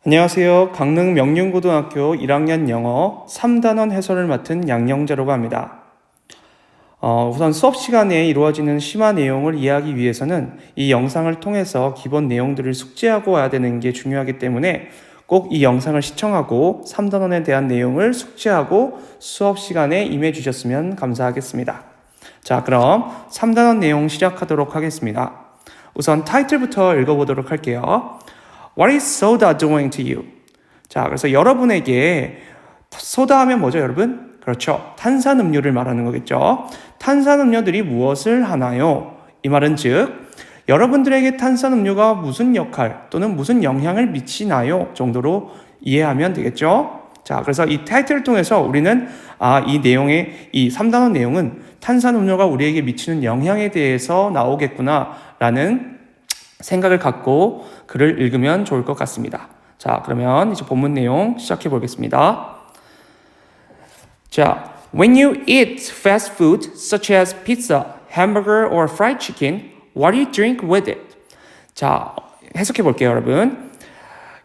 안녕하세요. 강릉 명륜고등학교 1학년 영어 3단원 해설을 맡은 양영재라고 합니다. 우선 수업 시간에 이루어지는 심화 내용을 이해하기 위해서는 이 영상을 통해서 기본 내용들을 숙지하고 와야 되는 게 중요하기 때문에 꼭 이 영상을 시청하고 3단원에 대한 내용을 숙지하고 수업 시간에 임해 주셨으면 감사하겠습니다. 자, 그럼 3단원 내용 시작하도록 하겠습니다. 우선 타이틀부터 읽어보도록 할게요. What is soda doing to you? 자, 그래서 여러분에게 소다 하면 뭐죠, 여러분? 그렇죠. 탄산음료를 말하는 거겠죠. 탄산음료들이 무엇을 하나요? 이 말은 즉, 여러분들에게 탄산음료가 무슨 역할 또는 무슨 영향을 미치나요? 정도로 이해하면 되겠죠. 자, 그래서 이 타이틀을 통해서 우리는 이 내용의 이 3단원 내용은 탄산음료가 우리에게 미치는 영향에 대해서 나오겠구나 라는 생각을 갖고 글을 읽으면 좋을 것 같습니다. 자, 그러면 이제 본문 내용 시작해 보겠습니다. 자, when you eat fast food such as pizza, hamburger or fried chicken, what do you drink with it? 자, 해석해 볼게요, 여러분.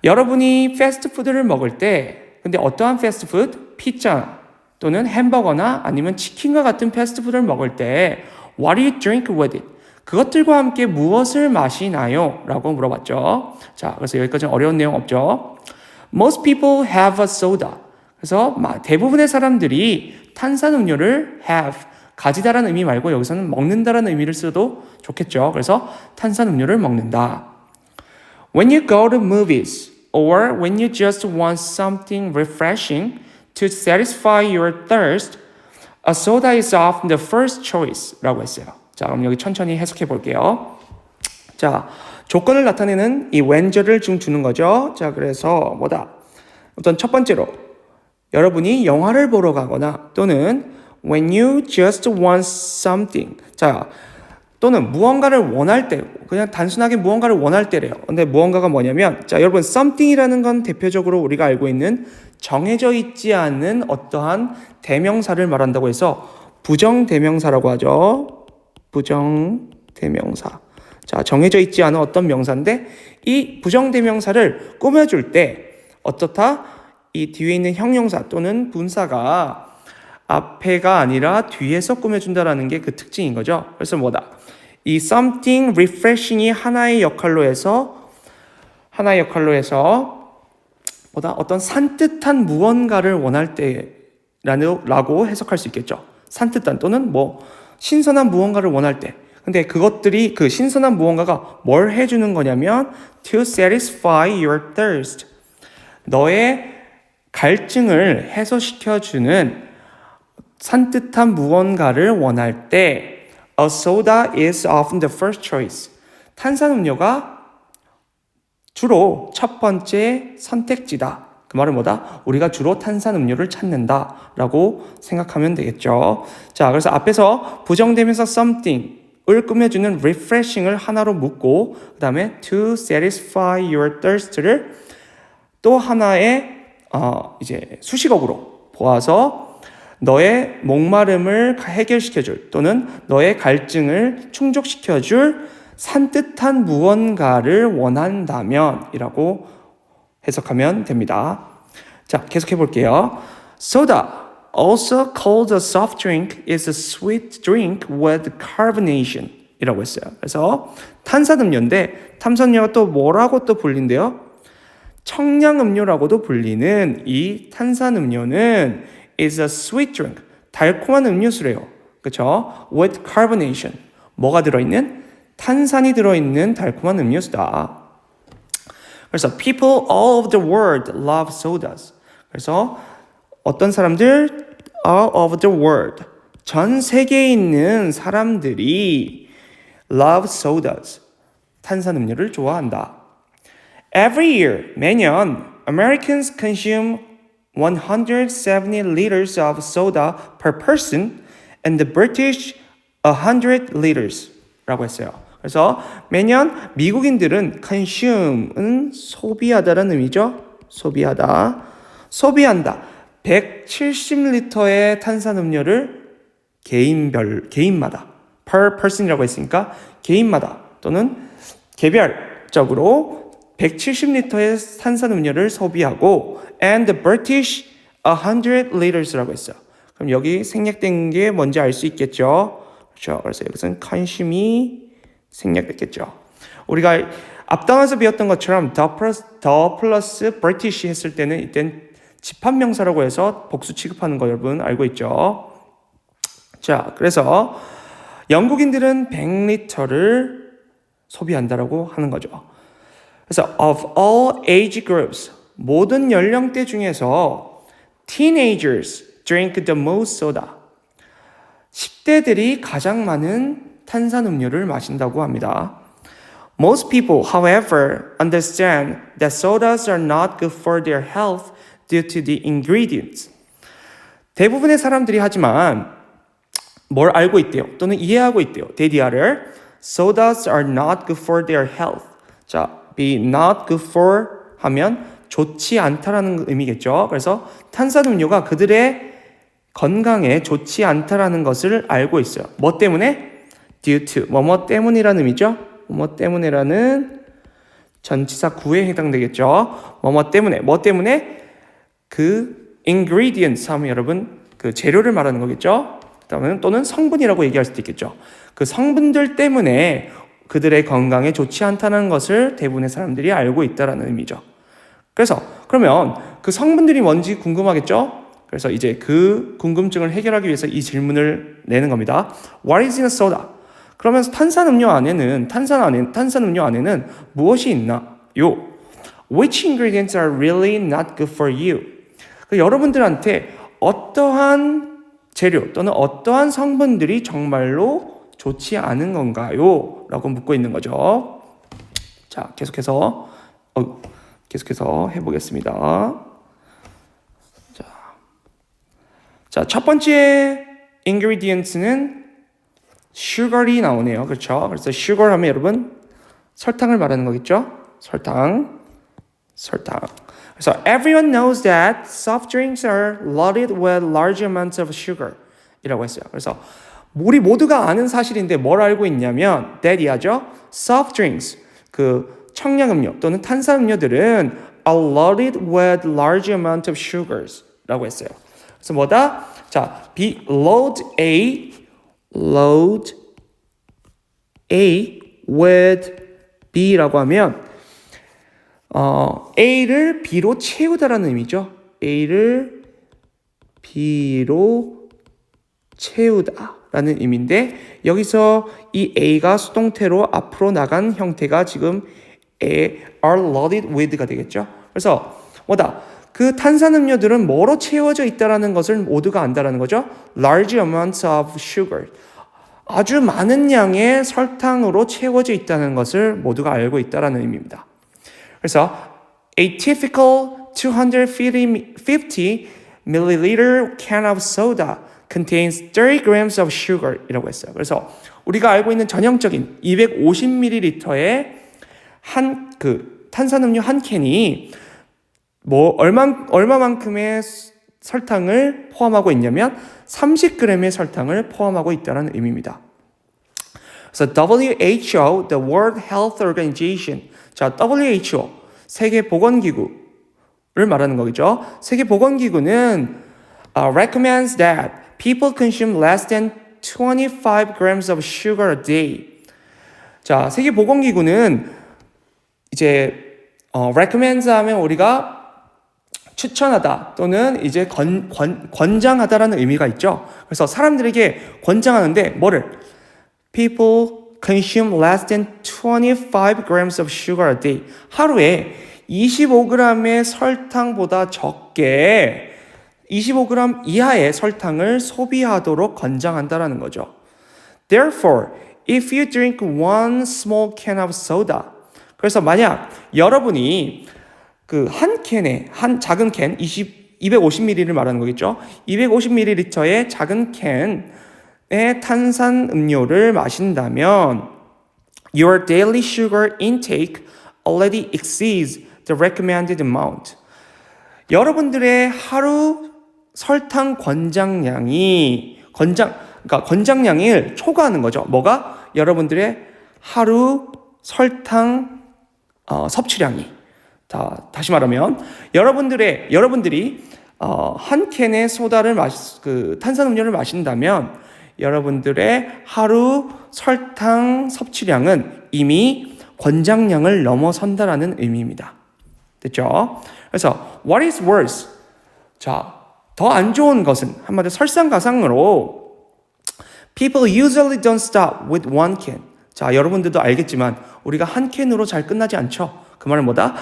여러분이 패스트푸드를 먹을 때, 근데 어떠한 패스트푸드? 피자 또는 햄버거나 아니면 치킨과 같은 패스트푸드를 먹을 때 what do you drink with it? 그것들과 함께 무엇을 마시나요? 라고 물어봤죠. 자, 그래서 여기까지는 어려운 내용 없죠. Most people have a soda. 그래서 대부분의 사람들이 탄산음료를 have, 가지다라는 의미 말고 여기서는 먹는다라는 의미를 써도 좋겠죠. 그래서 탄산음료를 먹는다. When you go to movies or when you just want something refreshing to satisfy your thirst, a soda is often the first choice 라고 했어요. 자, 그럼 여기 천천히 해석해 볼게요. 자, 조건을 나타내는 이 when절을 좀 주는 거죠. 자, 그래서 뭐다? 우선 첫 번째로 여러분이 영화를 보러 가거나 또는 when you just want something. 자, 또는 무언가를 원할 때, 그냥 단순하게 무언가를 원할 때래요. 근데 무언가가 뭐냐면, 자, 여러분 something이라는 건 대표적으로 우리가 알고 있는 정해져 있지 않은 어떠한 대명사를 말한다고 해서 부정대명사라고 하죠. 부정대명사. 자, 정해져 있지 않은 어떤 명사인데 이 부정대명사를 꾸며줄 때 어떻다? 이 뒤에 있는 형용사 또는 분사가 앞에가 아니라 뒤에서 꾸며준다라는 게 그 특징인 거죠. 그래서 뭐다? 이 something refreshing이 하나의 역할로 해서 뭐다? 어떤 산뜻한 무언가를 원할 때라고 해석할 수 있겠죠. 산뜻한 또는 신선한 무언가를 원할 때. 근데 그것들이 그 신선한 무언가가 뭘 해주는 거냐면 to satisfy your thirst. 너의 갈증을 해소시켜주는 산뜻한 무언가를 원할 때 a soda is often the first choice. 탄산음료가 주로 첫 번째 선택지다. 그 말은 뭐다? 우리가 주로 탄산음료를 찾는다라고 생각하면 되겠죠. 자, 그래서 앞에서 부정대명사 something을 꾸며주는 refreshing을 하나로 묶고 그 다음에 to satisfy your thirst를 또 하나의 이제 수식어구로 보아서 너의 목마름을 해결시켜줄 또는 너의 갈증을 충족시켜줄 산뜻한 무언가를 원한다면 이라고 해석하면 됩니다. 자, 계속해 볼게요. Soda, also called a soft drink, is a sweet drink with carbonation 이라고 했어요. 그래서 탄산음료인데 탄산음료가 또 뭐라고 또 불린대요? 청량음료라고도 불리는 이 탄산음료는 is a sweet drink, 달콤한 음료수래요. 그렇죠? With carbonation, 뭐가 들어있는? 탄산이 들어있는 달콤한 음료수다. 그래서 people all over the world love sodas. 그래서 어떤 사람들 all over the world, 전 세계에 있는 사람들이 love sodas, 탄산음료를 좋아한다. Every year, 매년 Americans consume 170 liters of soda per person and the British 100 liters 라고 했어요. 그래서 매년 미국인들은 consume은 소비하다라는 의미죠. 소비한다. 170리터의 탄산음료를 개인마다 per person이라고 했으니까 개인마다 또는 개별적으로 170리터의 탄산음료를 소비하고 and the British 100 liters라고 했어요. 그럼 여기 생략된 게 뭔지 알 수 있겠죠? 그렇죠. 그래서 여기서는 consume이 생략됐겠죠. 우리가 앞단에서 배웠던 것처럼 the plus British 했을 때는 이땐 집합명사라고 해서 복수 취급하는 거 여러분 알고 있죠? 자, 그래서 영국인들은 100리터를 소비한다라고 하는 거죠. 그래서 of all age groups, 모든 연령대 중에서 teenagers drink the most soda. 10대들이 가장 많은 탄산음료를 마신다고 합니다. Most people, however, understand that sodas are not good for their health due to the ingredients. 대부분의 사람들이 하지만 뭘 알고 있대요. 또는 이해하고 있대요. 대디아를 sodas are not good for their health. 자, be not good for 하면 좋지 않다라는 의미겠죠. 그래서 탄산음료가 그들의 건강에 좋지 않다라는 것을 알고 있어요. 뭐 때문에? due to, 뭐뭐 때문이라는 의미죠. 뭐뭐 때문에라는 전치사 구에 해당되겠죠. 뭐뭐 때문에, 뭐 때문에? 그 ingredients 하면 여러분 그 재료를 말하는 거겠죠. 그다음에 또는 성분이라고 얘기할 수도 있겠죠. 그 성분들 때문에 그들의 건강에 좋지 않다는 것을 대부분의 사람들이 알고 있다라는 의미죠. 그래서 그러면 그 성분들이 뭔지 궁금하겠죠? 그래서 이제 그 궁금증을 해결하기 위해서 이 질문을 내는 겁니다. What is in a soda? 그러면서 탄산음료 안에는 무엇이 있나요? Which ingredients are really not good for you? 여러분들한테 어떠한 재료 또는 어떠한 성분들이 정말로 좋지 않은 건가요? 라고 묻고 있는 거죠. 자, 계속해서 해보겠습니다. 자, 첫 번째 ingredients는 sugar이 나오네요. 그렇죠? 그래서 sugar 하면 여러분 설탕을 말하는 거겠죠? 설탕. 그래서 everyone knows that soft drinks are loaded with large amounts of sugar 이라고 했어요. 그래서 우리 모두가 아는 사실인데 뭘 알고 있냐면 that이죠. soft drinks 그 청량음료 또는 탄산음료들은 are loaded with large amount of sugars 라고 했어요. 그래서 뭐다? 자, load A with B라고 하면 A를 B로 채우다라는 의미죠. A를 B로 채우다라는 의미인데 여기서 이 A가 수동태로 앞으로 나간 형태가 지금 are loaded with가 되겠죠. 그래서 뭐다? 그 탄산음료들은 뭐로 채워져 있다라는 것을 모두가 안다라는 거죠. Large amounts of sugar. 아주 많은 양의 설탕으로 채워져 있다는 것을 모두가 알고 있다라는 의미입니다. 그래서 a typical 250 milliliter can of soda contains 30 grams of sugar 이라고 했어요. 그래서 우리가 알고 있는 전형적인 250ml의 한 그 탄산음료 한 캔이 얼마만큼의 설탕을 포함하고 있냐면 30g의 설탕을 포함하고 있다는 의미입니다. 그래서 WHO, the World Health Organization, 자 WHO, 세계보건기구를 말하는 거겠죠. 세계보건기구는 recommends that people consume less than 25 grams of sugar a day. 자, 세계보건기구는 이제 recommends 하면 우리가 추천하다 또는 이제 권장하다라는 의미가 있죠. 그래서 사람들에게 권장하는데 뭐를? People consume less than 25 grams of sugar a day. 하루에 25g의 설탕보다 적게 25g 이하의 설탕을 소비하도록 권장한다라는 거죠. Therefore, if you drink one small can of soda, 그래서 만약 여러분이 그 한 캔에 한 작은 캔 250ml를 말하는 거겠죠. 250ml의 작은 캔의 탄산 음료를 마신다면 your daily sugar intake already exceeds the recommended amount. 여러분들의 하루 설탕 권장량을 초과하는 거죠. 뭐가? 여러분들의 하루 설탕 섭취량이 다시 말하면 여러분들이 한 캔의 소다를 탄산음료를 마신다면 여러분들의 하루 설탕 섭취량은 이미 권장량을 넘어선다라는 의미입니다. 됐죠? 그래서 what is worse? 자, 더 안 좋은 것은 한마디로 설상가상으로 people usually don't stop with one can. 자, 여러분들도 알겠지만 우리가 한 캔으로 잘 끝나지 않죠? 그 말은 뭐다?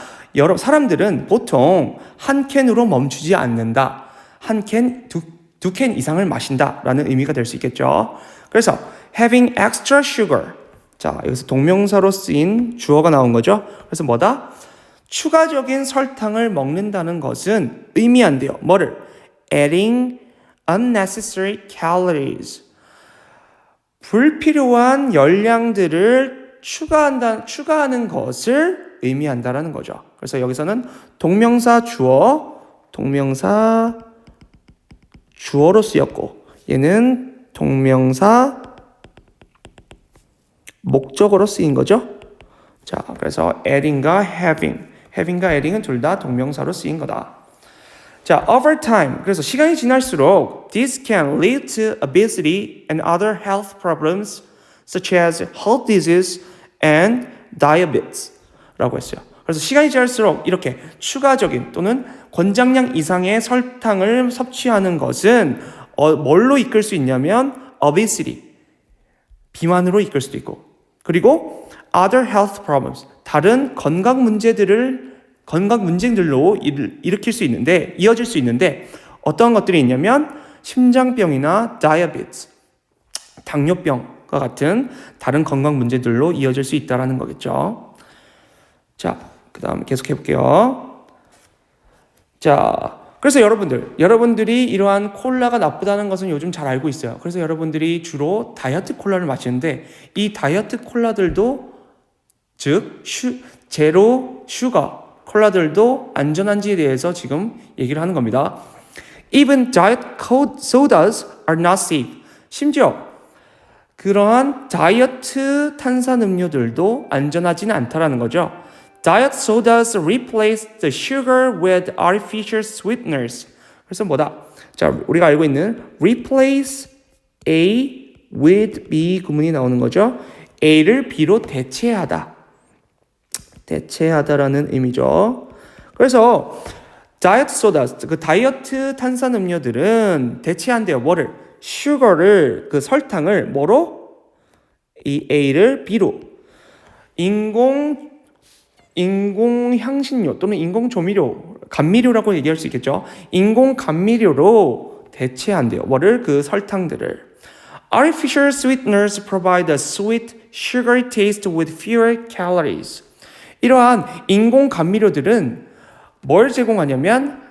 사람들은 보통 한 캔으로 멈추지 않는다. 한 캔, 두 캔 이상을 마신다라는 의미가 될 수 있겠죠. 그래서 having extra sugar. 자, 여기서 동명사로 쓰인 주어가 나온 거죠. 그래서 뭐다? 추가적인 설탕을 먹는다는 것은 의미한대요. 뭐를? adding unnecessary calories. 불필요한 열량들을 추가하는 것을 의미한다라는 거죠. 그래서 여기서는 동명사 주어로 쓰였고 얘는 동명사 목적어로 쓰인 거죠. 자, 그래서 adding과 having과 adding은 둘 다 동명사로 쓰인 거다. 자, over time. 그래서 시간이 지날수록 this can lead to obesity and other health problems such as heart disease and diabetes 라고 했어요. 그래서 시간이 지날수록 이렇게 추가적인 또는 권장량 이상의 설탕을 섭취하는 것은 뭘로 이끌 수 있냐면 obesity, 비만으로 이끌 수도 있고 그리고 other health problems, 다른 건강 문제들로 이어질 수 있는데 어떤 것들이 있냐면 심장병이나 diabetes, 당뇨병과 같은 다른 건강 문제들로 이어질 수 있다는 거겠죠. 자, 그 다음 계속 해볼게요. 자, 그래서 여러분들이 이러한 콜라가 나쁘다는 것은 요즘 잘 알고 있어요. 그래서 여러분들이 주로 다이어트 콜라를 마시는데 이 다이어트 콜라들도 즉 제로 슈가 콜라들도 안전한지에 대해서 지금 얘기를 하는 겁니다. Even diet sodas are not safe. 심지어 그러한 다이어트 탄산음료들도 안전하지는 않다라는 거죠. Diet sodas replace the sugar with artificial sweeteners. 그래서 뭐다? 자, 우리가 알고 있는 replace A with B 구문이 나오는 거죠. A를 B로 대체하다라는 의미죠. 그래서 다이어트 소다, 그 다이어트 탄산음료들은 대체한대요. 뭐를? 슈거를, 그 설탕을 뭐로? 이 A를 B로. 인공 향신료 또는 인공 조미료, 감미료라고 얘기할 수 있겠죠. 인공 감미료로 대체한대요. 뭐를? 그 설탕들을. Artificial sweeteners provide a sweet, sugary taste with fewer calories. 이러한 인공 감미료들은 뭘 제공하냐면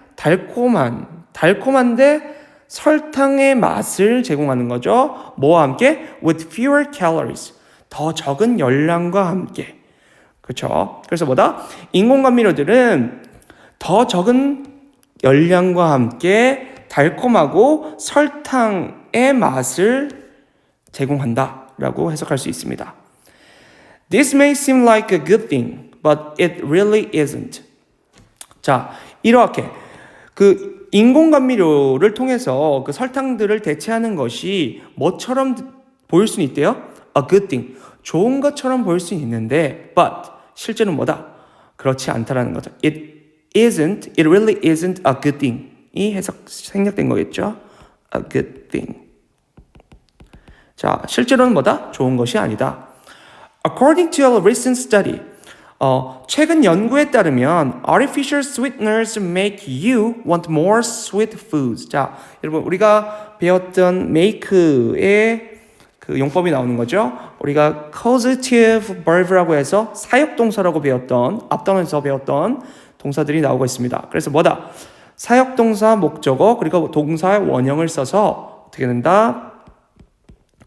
달콤한데 설탕의 맛을 제공하는 거죠. 뭐와 함께? With fewer calories. 더 적은 열량과 함께. 그렇죠? 그래서 뭐다? 인공 감미료들은 더 적은 열량과 함께 달콤하고 설탕의 맛을 제공한다라고 해석할 수 있습니다. This may seem like a good thing, but it really isn't. 자, 이렇게 그 인공 감미료를 통해서 그 설탕들을 대체하는 것이 뭐처럼 보일 수는 있대요? A good thing. 좋은 것처럼 보일 수는 있는데, but 실제는 뭐다? 그렇지 않다라는 거죠. It really isn't a good thing. 이 생략된 거겠죠? A good thing. 자, 실제로는 뭐다? 좋은 것이 아니다. According to a recent study, 최근 연구에 따르면 artificial sweeteners make you want more sweet foods. 자, 여러분 우리가 배웠던 make의 그 용법이 나오는 거죠. 우리가 causative verb라고 해서 사역동사라고 배웠던 앞단에서 배웠던 동사들이 나오고 있습니다. 그래서 뭐다? 사역동사 목적어 그리고 동사의 원형을 써서 어떻게 된다?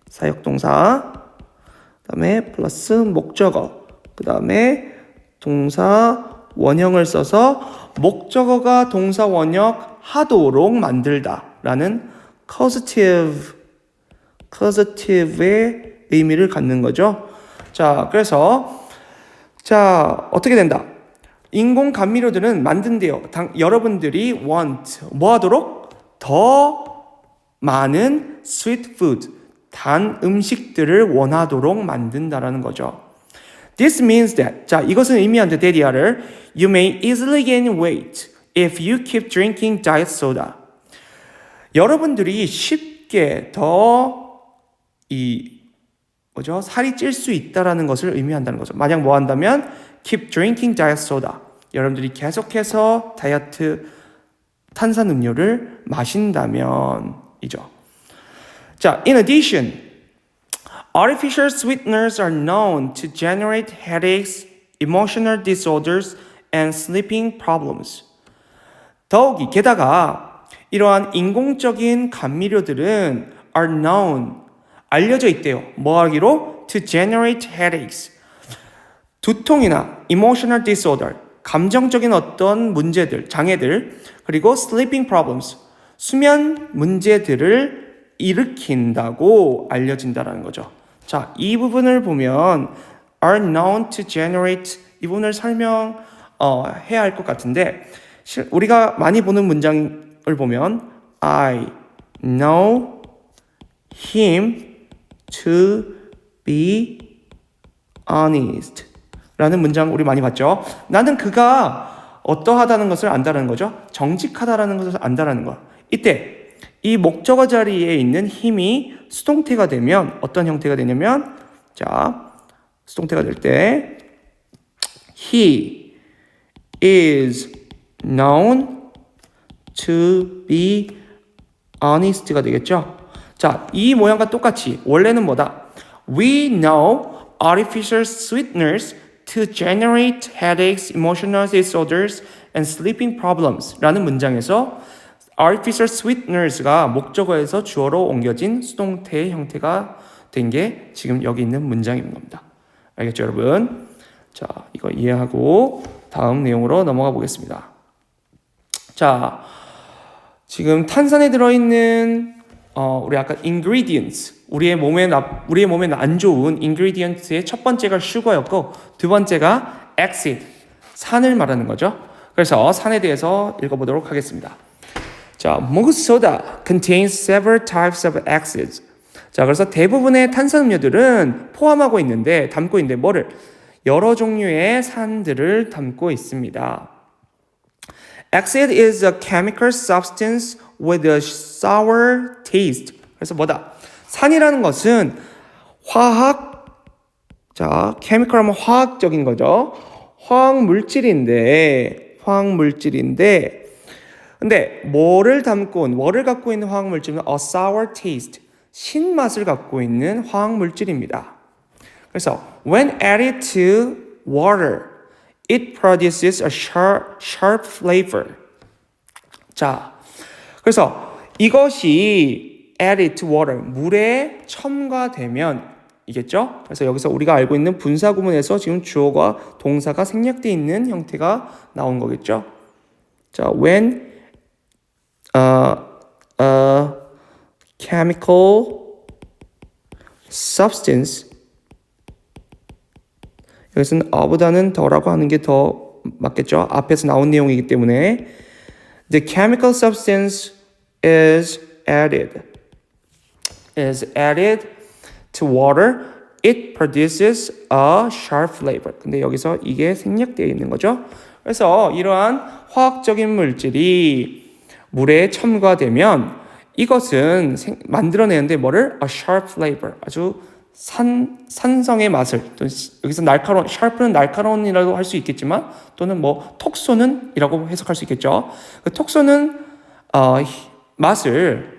사역동사 그다음에 플러스 목적어 그다음에 동사 원형을 써서 목적어가 동사 원형 하도록 만들다라는 causative의 의미를 갖는 거죠. 자, 그래서 어떻게 된다? 인공 감미료들은 만든대요. 여러분들이 want 뭐 하도록? 더 많은 sweet food, 단 음식들을 원하도록 만든다라는 거죠. This means that, 자, 이것은 의미한데 대리아를 You may easily gain weight if you keep drinking diet soda. 여러분들이 쉽게 살이 찔 수 있다라는 것을 의미한다는 거죠. 만약 뭐 한다면 keep drinking diet soda. 여러분들이 계속해서 다이어트 탄산음료를 마신다면이죠. 자, in addition, artificial sweeteners are known to generate headaches, emotional disorders, and sleeping problems. 더욱이 게다가 이러한 인공적인 감미료들은 are known, 알려져 있대요. 뭐 하기로? To generate headaches. 두통이나 emotional disorder, 감정적인 어떤 문제들, 장애들, 그리고 sleeping problems, 수면 문제들을 일으킨다고 알려진다는 거죠. 자, 이 부분을 보면 are known to generate 이 부분을 설명해야 할 것 같은데 우리가 많이 보는 문장을 보면 I know him to be honest 라는 문장 우리 많이 봤죠. 나는 그가 어떠하다는 것을 안다는 거죠. 정직하다라는 것을 안다는 거야. 이때 이 목적어 자리에 있는 힘이 수동태가 되면 어떤 형태가 되냐면 자, 수동태가 될 때 He is known to be honest가 되겠죠. 자, 이 모양과 똑같이 원래는 뭐다? We know artificial sweeteners to generate headaches, emotional disorders, and sleeping problems 라는 문장에서 artificial sweeteners가 목적어에서 주어로 옮겨진 수동태의 형태가 된 게 지금 여기 있는 문장인 겁니다. 알겠죠, 여러분? 자, 이거 이해하고 다음 내용으로 넘어가 보겠습니다. 자, 지금 탄산에 들어있는 우리 아까 ingredients, 우리의 몸에 안 좋은 ingredients의 첫 번째가 sugar였고 두 번째가 acid, 산을 말하는 거죠. 그래서 산에 대해서 읽어보도록 하겠습니다. 자, most soda contains several types of acids. 자, 그래서 대부분의 탄산음료들은 담고 있는데 뭐를? 여러 종류의 산들을 담고 있습니다. Acid is a chemical substance with a sour taste. 그래서 뭐다? 산이라는 것은 chemical 하면 화학적인 거죠. 화학물질인데 근데 뭐를 갖고 있는 화학물질은 a sour taste, 신맛을 갖고 있는 화학물질입니다. 그래서 when added to water, it produces a sharp flavor. 자, 그래서 이것이 added to water, 물에 첨가되면 이겠죠? 그래서 여기서 우리가 알고 있는 분사 구문에서 지금 주어가 동사가 생략되어 있는 형태가 나온 거겠죠? 자, when chemical substance, 여기서는 of보다는 더라고 하는 게 더 맞겠죠? 앞에서 나온 내용이기 때문에 the chemical substance is added to water, it produces a sharp flavor. 근데 여기서 이게 생략되어 있는 거죠. 그래서 이러한 화학적인 물질이 물에 첨가되면 이것은 만들어내는데 뭐를? A sharp flavor. 아주 산성의 맛을, 여기서 날카로운, sharp는 날카로운이라고 할 수 있겠지만 또는 뭐 톡 쏘는 이라고 해석할 수 있겠죠. 그 톡 쏘는 맛을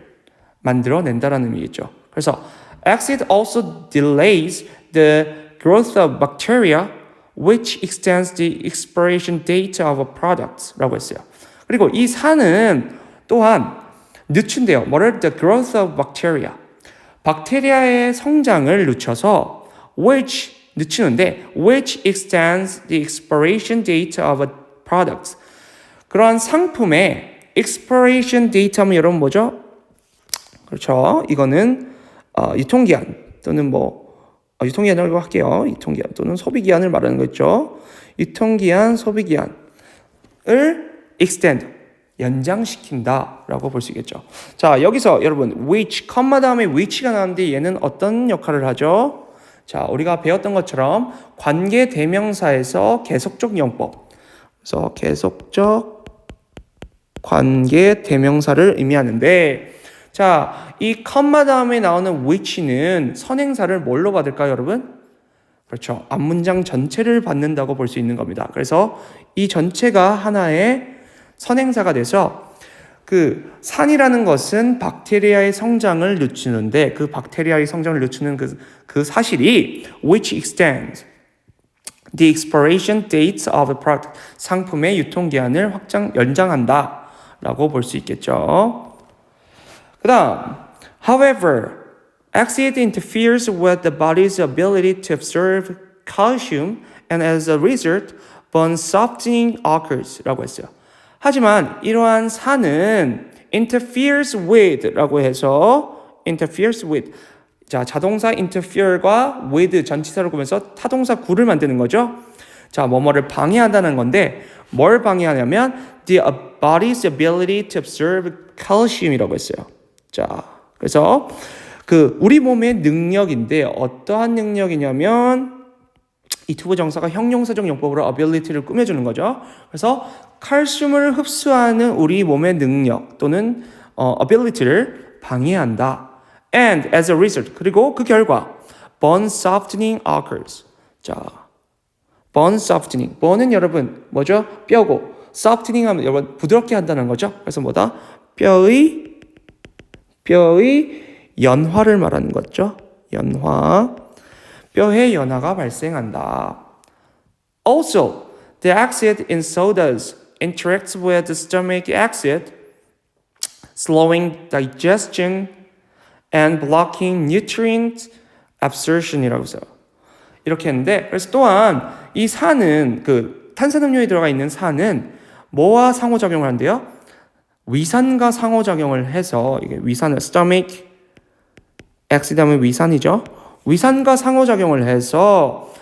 만들어낸다라는 의미겠죠. 그래서 acid also delays the growth of bacteria, which extends the expiration date of a product 라고 했어요. 그리고 이 산은 또한 늦춘대요. 뭐를? The growth of bacteria. 박테리아의 성장을 늦춰서 늦추는데 which extends the expiration date of a product. 그러한 상품의 expiration date 하면 여러분 뭐죠? 그렇죠. 이거는 유통기한 또는 유통기한이라고 할게요. 유통기한 또는 소비기한을 말하는 거죠. 유통기한, 소비기한. extend, 연장시킨다라고 볼 수 있겠죠. 자, 여기서 여러분 which, 컴마 다음에 which가 나오는데 얘는 어떤 역할을 하죠? 자, 우리가 배웠던 것처럼 관계 대명사에서 계속적 용법. 그래서 계속적 관계 대명사를 의미하는데, 자, 이 컴마 다음에 나오는 which는 선행사를 뭘로 받을까요, 여러분? 그렇죠. 앞문장 전체를 받는다고 볼 수 있는 겁니다. 그래서 이 전체가 하나의 선행사가 돼서 그 산이라는 것은 박테리아의 성장을 늦추는데 그 박테리아의 성장을 늦추는 그 사실이 which extends the expiration dates of the product, 상품의 유통기한을 연장한다 라고 볼 수 있겠죠. 그 다음 however, acid interferes with the body's ability to absorb calcium and as a result, bone softening occurs 라고 했어요. 하지만 이러한 산은 interferes with 라고 해서 interferes with, 자, 자동사 interfere과 with 전치사를 꾸면서 타동사 구를 만드는 거죠. 자, 뭐뭐를 방해한다는 건데 뭘 방해하냐면 the body's ability to absorb calcium이라고 했어요. 자, 그래서 그 우리 몸의 능력인데 어떠한 능력이냐면 이 투부정사가 형용사적 용법으로 ability를 꾸며주는 거죠. 그래서 칼슘을 흡수하는 우리 몸의 능력 또는 ability를 방해한다. And as a result, 그리고 그 결과 bone softening occurs. 자, bone softening. bone은 여러분 뭐죠? 뼈고 softening 하면 여러분 부드럽게 한다는 거죠. 그래서 뭐다? 뼈의 연화를 말하는 거죠. 연화. 뼈의 연화가 발생한다. Also, the acid in sodas interacts with the stomach acid, slowing digestion and blocking nutrient absorption이라고 써요. 이렇게 했는데, 그래서 또한 이 산은 그 탄산음료에 들어가 있는 산은 뭐와 상호작용을 한대요? 위산과 상호작용을 해서 이게 위산을 stomach acid 하면 위산이죠. 위산과 상호작용을 해서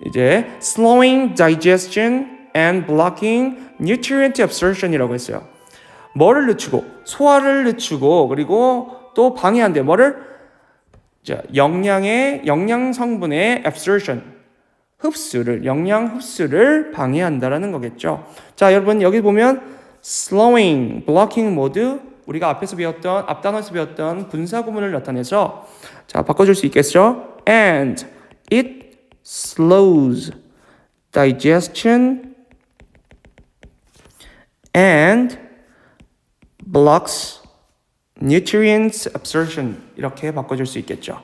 이제 slowing digestion and blocking nutrient absorption이라고 했어요. 뭐를 늦추고 소화를 늦추고 그리고 또 방해한대. 뭐를? 자, 영양 성분의 absorption 흡수를 영양 흡수를 방해한다라는 거겠죠. 자, 여러분 여기 보면 slowing, blocking 모두 우리가 앞 단원에서 배웠던 분사 구문을 나타내서 자, 바꿔줄 수 있겠죠? And it slows digestion and blocks nutrients absorption 이렇게 바꿔줄 수 있겠죠.